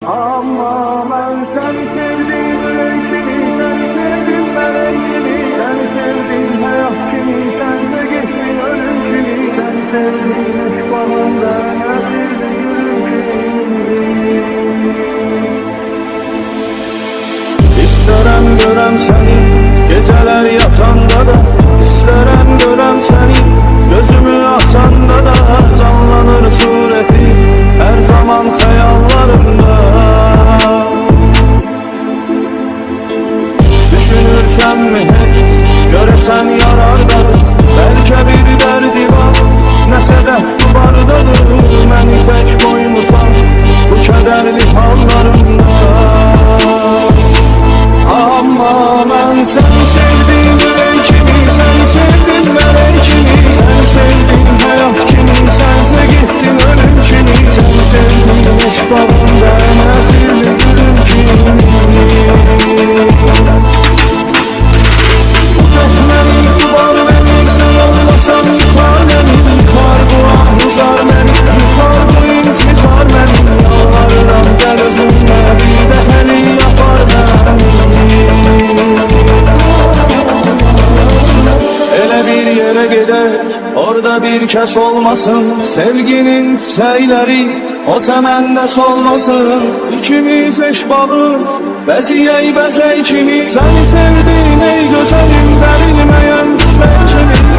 Ama ben sen sevdim kimi, sen sevdim ben kimi, sen sevdim hayat kimi, sen de geçtin ölüm kimi, sen sevdin aşk bağında nedir gülüm kimi. İsterem görem seni geceler yatanda da, İsterem görem seni gözümü açanda da, canlanır sureti her zaman hayallarımda. Düşünürsem mi hep göresen yarardadır, belki bir derdi var ne sedef duvardadır. Beni tek koymuşam bu kederli hallarımda. Ama ben sen sevdim kimi, sen sevdin melek kimi, sen sevdin hayat kimi, sense gittin ölüm kimi, sen sevdin aşk bağında nezirli gülüm kimi. Utetmenin duvar beni, sen olmasan yıkar beni, yıkar bu ah uzar beni, yıkar bu intizar beni. Yalvarırım gel özümle bir de beni yapar beni. Ele bir yere gider, orada bir kes olmasın, sevginin şeyleri o zemende solmasın. İkimiz eş bağı, beziyey bezey kimi, seni sevdim ey güzelim verilmeyen güzel kimi.